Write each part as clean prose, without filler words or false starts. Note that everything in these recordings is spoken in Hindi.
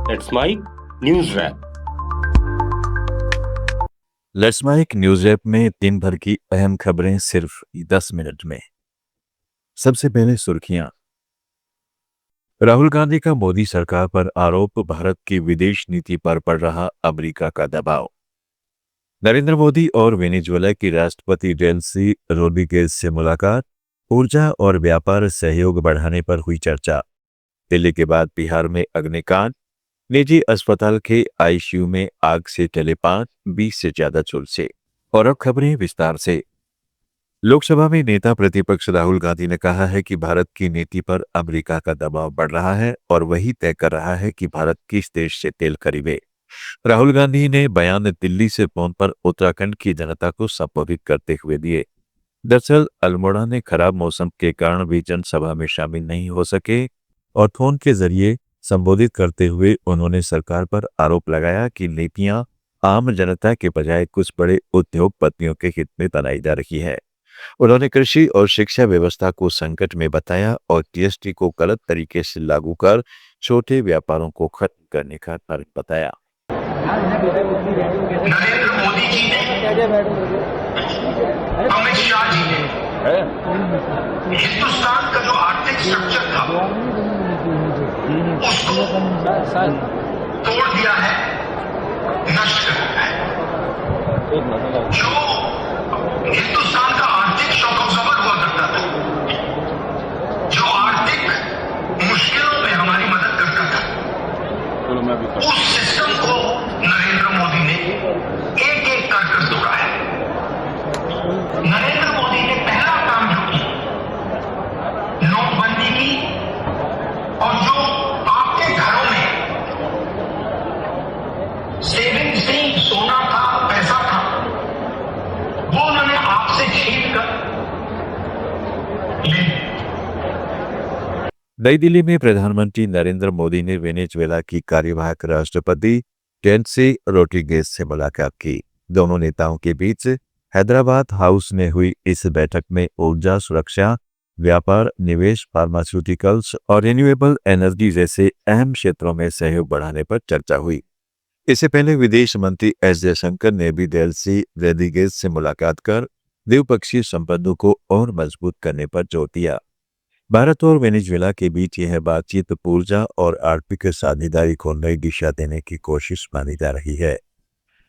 That's my news wrap. Let's Mic news app में दिन भर की अहम खबरें सिर्फ 10 मिनट में। सबसे पहले सुर्खियां। राहुल गांधी का मोदी सरकार पर आरोप, भारत की विदेश नीति पर पड़ रहा अमेरिका का दबाव। नरेंद्र मोदी और वेनेजुएला की राष्ट्रपति डेल्सी रोड्रिगेज से मुलाकात, ऊर्जा और व्यापार सहयोग बढ़ाने पर हुई चर्चा। दिल्ली के बाद बिहार में अग्निकांड, निजी अस्पताल के आईसीयू में आग से जले 20 से ज्यादा झुलसे। और अब खबरें विस्तार से। लोकसभा में नेता प्रतिपक्ष राहुल गांधी ने कहा है कि भारत की नीति पर अमेरिका का दबाव बढ़ रहा है और वही तय कर रहा है कि भारत किस देश से तेल खरीदे। राहुल गांधी ने बयान दिल्ली से फोन पर उत्तराखंड की जनता को संबोधित करते हुए दिए। दरअसल अल्मोड़ा ने खराब मौसम के कारण भी जनसभा में शामिल नहीं हो सके और फोन के जरिए संबोधित करते हुए उन्होंने सरकार पर आरोप लगाया कि नीतियां आम जनता के बजाय कुछ बड़े उद्योगपतियों के हित में बनाई जा रही है। उन्होंने कृषि और शिक्षा व्यवस्था को संकट में बताया और जीएसटी को गलत तरीके से लागू कर छोटे व्यापारों को खत्म करने का तर्क बताया। नरेंद्र मोदी जी ने, अमित शाह जी ने हिंदुस्तान का जो आर्थिक स्ट्रक्चर था उसको तोड़ दिया है, नष्ट कर दिया है। जो हिंदुस्तान का आर्थिक शौक अब्जॉर्बर हुआ करता था, जो आर्थिक मुश्किलों में हमारी मदद करता था, उस सिस्टम को नरेंद्र मोदी ने एक एक कर तोड़ा है। नरेंद्र मोदी ने पहला काम जो किया, नोटबंदी की, और जो आपके घरों में सेविंग से सोना था, पैसा था, वो उन्होंने आपसे छीन कर ले। नई दिल्ली में प्रधानमंत्री नरेंद्र मोदी ने वेनेजुएला की कार्यवाहक राष्ट्रपति डेल्सी रोड्रिगेज से मुलाकात की। दोनों नेताओं के बीच हैदराबाद हाउस में हुई इस बैठक में ऊर्जा सुरक्षा, व्यापार, निवेश, फार्मास्यूटिकल्स और रिन्यूएबल एनर्जी जैसे अहम क्षेत्रों में सहयोग बढ़ाने पर चर्चा हुई। इससे पहले विदेश मंत्री एस जयशंकर ने भी डेल्सी रोड्रिगेज से मुलाकात कर द्विपक्षीय संबंधों को और मजबूत करने पर जोर दिया। भारत और वेनेजुएला के बीच यह बातचीत ऊर्जा और आर्थिक साझेदारी को नई दिशा देने की कोशिश मानी जा रही है।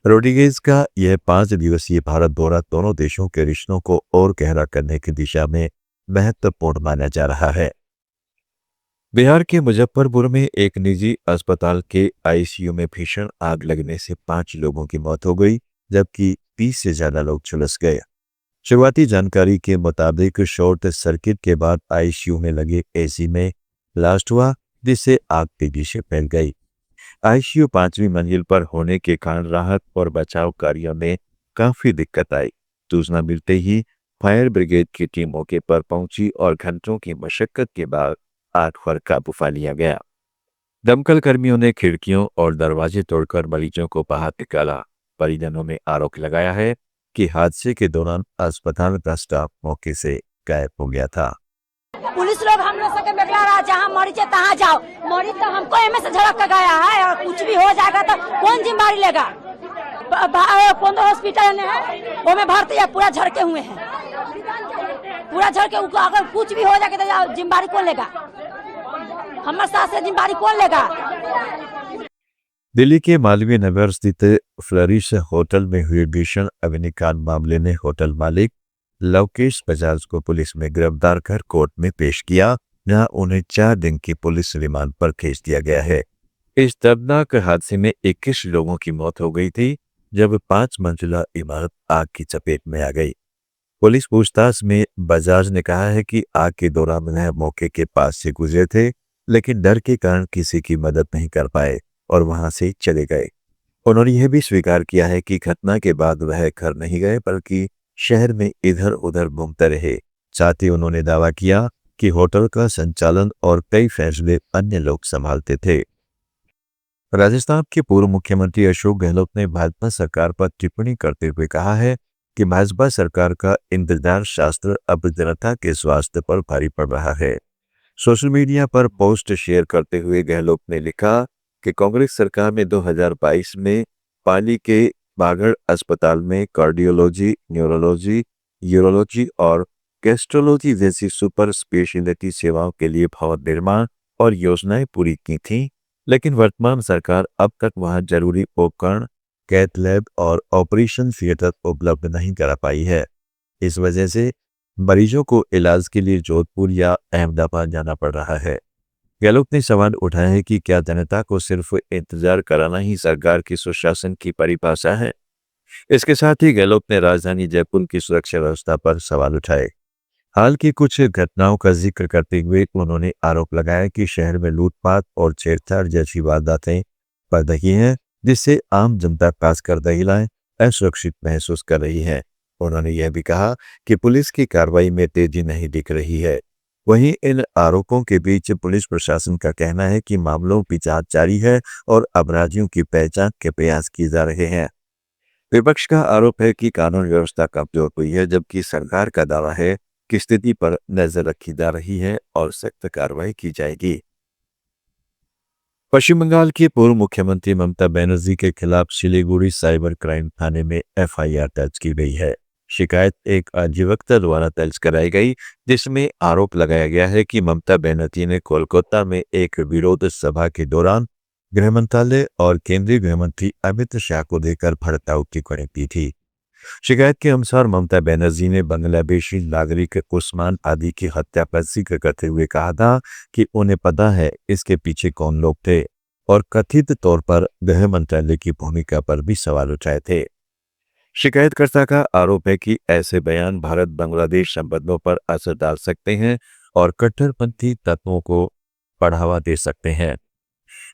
रोड्रिगेज का यह 5 दिवसीय भारत दौरा दोनों देशों के रिश्तों को और गहरा करने की दिशा में महत्वपूर्ण माना जा रहा है। बिहार के मुजफ्फरपुर में एक निजी अस्पताल के आईसीयू में भीषण आग लगने से 5 लोगों की मौत हो गई, जबकि 30 से ज्यादा लोग झुलस गए। शुरुआती जानकारी के मुताबिक शॉर्ट सर्किट के बाद आईसीयू में लगे एसी में ब्लास्ट हुआ, जिससे आग तेजी से फैल गई। आईसीयू 5वीं मंजिल पर होने के कारण राहत और बचाव कार्यों में काफी दिक्कत आई। सूचना मिलते ही फायर ब्रिगेड की टीम मौके पर पहुंची और घंटों की मशक्कत के बाद आग पर काबू पा लिया गया। दमकल कर्मियों ने खिड़कियों और दरवाजे तोड़कर मरीजों को बाहर निकाला। परिजनों ने आरोप लगाया है कि हादसे के दौरान अस्पताल का स्टाफ मौके से गायब हो गया था। पुलिस लोग हम लोग के बेगला रहा, जहाँ मरीज है तहाँ जाओ। मरीज तो हमको एम से झड़क कर गया है और कुछ भी हो जाएगा तो कौन जिम्मेदारी लेगा? कौन हॉस्पिटल है वो में भर्ती है, पूरा झड़के हुए हैं, पूरा झड़के। अगर कुछ भी हो जाएगा तो जिम्मेदारी कौन लेगा? हमारे साथ से जिम्मेदारी कौन लेगा? दिल्ली के मालवीय नगर स्थित फ्लरिश होटल में हुए भीषण अग्निकांड मामले में होटल मालिक लवकेश बजाज को पुलिस में गिरफ्तार कर कोर्ट में पेश किया, जहां उन्हें 4 दिन की पुलिस रिमांड पर भेज दिया गया है। इस दर्दनाक हादसे में 21 लोगों की मौत हो गई थी, जब 5 मंजिला इमारत आग की चपेट में आ गई। पुलिस पूछताछ में बजाज ने कहा है कि आग के दौरान वह मौके के पास से गुजरे थे, लेकिन डर के कारण किसी की मदद नहीं कर पाए और वहां से चले गए। उन्होंने यह भी स्वीकार किया है कि घटना के बाद वह घर नहीं गए, बल्कि शहर में इधर उधर घूमते रहे। साथ ही उन्होंने दावा किया कि होटल का संचालन और कई फैसले अन्य लोग संभालते थे। राजस्थान के पूर्व मुख्यमंत्री अशोक गहलोत ने भाजपा सरकार पर टिप्पणी करते हुए कहा है कि भाजपा सरकार का इंतजार शास्त्र अब जनता के स्वास्थ्य पर भारी पड़ रहा है। सोशल मीडिया पर पोस्ट शेयर करते हुए गहलोत ने लिखा कि कांग्रेस सरकार में 2022 में पाली के बागड़ अस्पताल में कार्डियोलॉजी, न्यूरोलॉजी, यूरोलॉजी और गैस्ट्रोलॉजी जैसी सुपर स्पेशलिटी सेवाओं के लिए भवन निर्माण और योजनाएं पूरी की थीं, लेकिन वर्तमान सरकार अब तक वहां जरूरी उपकरण, कैथ लैब और ऑपरेशन थिएटर उपलब्ध नहीं करा पाई है। इस वजह से मरीजों को इलाज के लिए जोधपुर या अहमदाबाद जाना पड़ रहा है। गहलोत ने सवाल उठाया है कि क्या जनता को सिर्फ इंतजार कराना ही सरकार की सुशासन की परिभाषा है। इसके साथ ही गहलोत ने राजधानी जयपुर की सुरक्षा व्यवस्था पर सवाल उठाए। हाल की कुछ घटनाओं का जिक्र करते हुए उन्होंने आरोप लगाया कि शहर में लूटपाट और छेड़छाड़ जैसी वारदातें बढ़ रही हैं, जिससे आम जनता खासकर महिलाएं असुरक्षित महसूस कर रही है। उन्होंने यह भी कहा कि पुलिस की कार्रवाई में तेजी नहीं दिख रही है। वहीं इन आरोपों के बीच पुलिस प्रशासन का कहना है कि मामलों की जांच जारी है और अपराधियों की पहचान के प्रयास किए जा रहे हैं। विपक्ष का आरोप है कि कानून व्यवस्था कमजोर हुई है, जबकि सरकार का दावा है कि स्थिति पर नजर रखी जा रही है और सख्त कार्रवाई की जाएगी। पश्चिम बंगाल की पूर्व मुख्यमंत्री ममता बनर्जी के खिलाफ सिलीगुड़ी साइबर क्राइम थाने में एफआईआर दर्ज की गई है। शिकायत एक अधिवक्ता द्वारा दर्ज कराई गई, जिसमें आरोप लगाया गया है कि ममता बनर्जी ने कोलकाता में एक विरोध सभा के दौरान गृह मंत्रालय और केंद्रीय गृह मंत्री अमित शाह को देकर भड़काऊ टिप्पणी की थी। शिकायत के अनुसार ममता बनर्जी ने बांग्लादेशी नागरिक उस्मान आदि की हत्या पर जिक्र करते हुए कहा था कि उन्हें पता है इसके पीछे कौन लोग थे और कथित तौर पर गृह मंत्रालय की भूमिका पर भी सवाल उठाए थे। शिकायतकर्ता का आरोप है कि ऐसे बयान भारत बांग्लादेश संबंधों पर असर डाल सकते हैं और कट्टरपंथी तत्वों को बढ़ावा दे सकते हैं।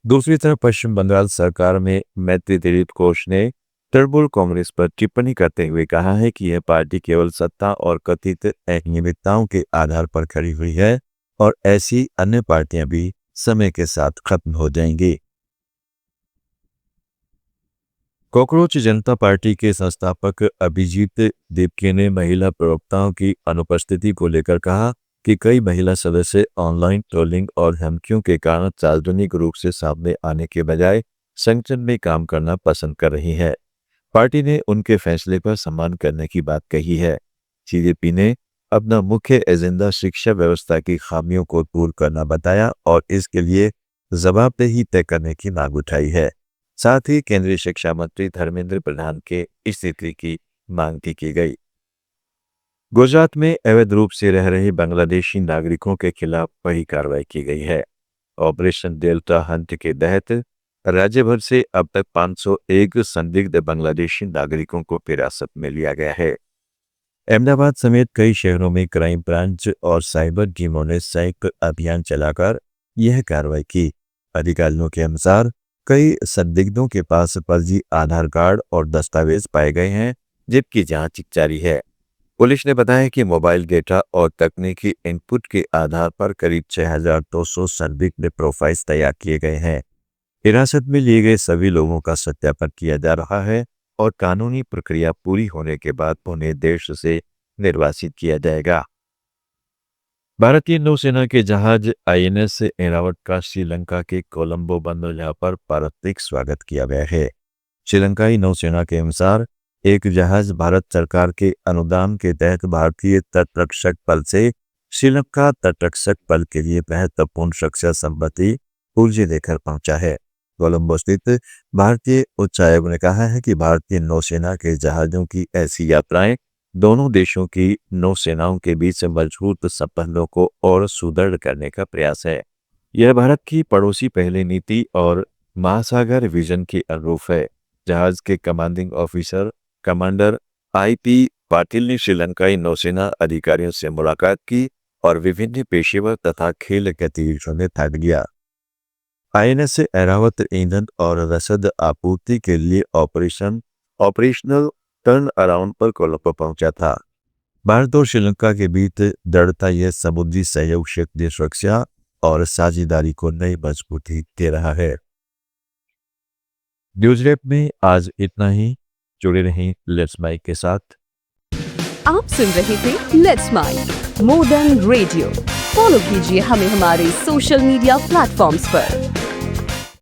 दूसरी तरफ पश्चिम बंगाल सरकार में मैत्री दिलीप घोष ने तृणमूल कांग्रेस पर टिप्पणी करते हुए कहा है कि यह पार्टी केवल सत्ता और कथित अनियमितताओं के आधार पर खड़ी हुई है और ऐसी अन्य पार्टियां भी समय के साथ खत्म हो जाएंगी। कॉकरोच जनता पार्टी के संस्थापक अभिजीत देवके ने महिला प्रवक्ताओं की अनुपस्थिति को लेकर कहा कि कई महिला सदस्य ऑनलाइन ट्रोलिंग और धमकियों के कारण सार्वजनिक रूप से सामने आने के बजाय संगठन में काम करना पसंद कर रही है। पार्टी ने उनके फैसले पर सम्मान करने की बात कही है। सीजेपी ने अपना मुख्य एजेंडा शिक्षा व्यवस्था की खामियों को दूर करना बताया और इसके लिए जवाबदेही तय करने की मांग उठाई है। साथ ही केंद्रीय शिक्षा मंत्री धर्मेंद्र प्रधान के इस्तीफे की मांग भी की गई। गुजरात में अवैध रूप से रह रहे बांग्लादेशी नागरिकों के खिलाफ बड़ी कार्रवाई की गई है। ऑपरेशन डेल्टा हंट के तहत राज्य भर से अब तक 501 संदिग्ध बांग्लादेशी नागरिकों को हिरासत में लिया गया है। अहमदाबाद समेत कई शहरों में क्राइम ब्रांच और साइबर टीमों ने संयुक्त अभियान चलाकर यह कार्रवाई की। अधिकारियों के अनुसार कई संदिग्धों के पास फर्जी आधार कार्ड और दस्तावेज पाए गए हैं, जबकि जांच जारी है। पुलिस ने बताया कि मोबाइल डेटा और तकनीकी इनपुट के आधार पर करीब 6200 संदिग्ध प्रोफाइल्स तैयार किए गए हैं। हिरासत में लिए गए सभी लोगों का सत्यापन किया जा रहा है और कानूनी प्रक्रिया पूरी होने के बाद उन्हें देश से निर्वासित किया जाएगा। भारतीय नौसेना के जहाज आईएनएस ऐरावत का श्रीलंका के कोलंबो बंदरगाह पर पारंपरिक स्वागत किया गया है। श्रीलंकाई नौसेना के अनुसार एक जहाज भारत सरकार के अनुदान के तहत भारतीय तटरक्षक बल से श्रीलंका तटरक्षक बल के लिए महत्वपूर्ण रक्षा संबंधी ऊर्जा लेकर पहुंचा है। कोलंबो स्थित भारतीय उच्चायोग ने कहा है कि भारतीय नौसेना के जहाजों की ऐसी यात्राएं दोनों देशों की नौसेनाओं के बीच मजबूत संबंधों को और सुदृढ़ करने का प्रयास है। यह भारत की पड़ोसी पहले नीति और महासागर विजन के अनुरूप है। जहाज के commanding officer commander IP Patil ने श्रीलंकाई नौसेना अधिकारियों से मुलाकात की और विभिन्न पेशेवर तथा खेल गतिविधियों में भाग लिया। आईएनएस ऐरावत ईंधन और रसद आपूर्ति के लिए ऑपरेशनल टर्न अराउंड पर कोलंबो पहुंचा था। भारत और श्रीलंका के बीच दृढ़ता यह समुद्री सहयोग क्षेत्रीय सुरक्षा और साझेदारी को नई मजबूती दे रहा है। न्यूज रैप में आज इतना ही। जुड़े रहें लेट्स माइक के साथ। आप सुन रहे थे Let's Mic more than radio. Follow कीजिए हमें हमारे सोशल मीडिया प्लेटफॉर्म्स पर।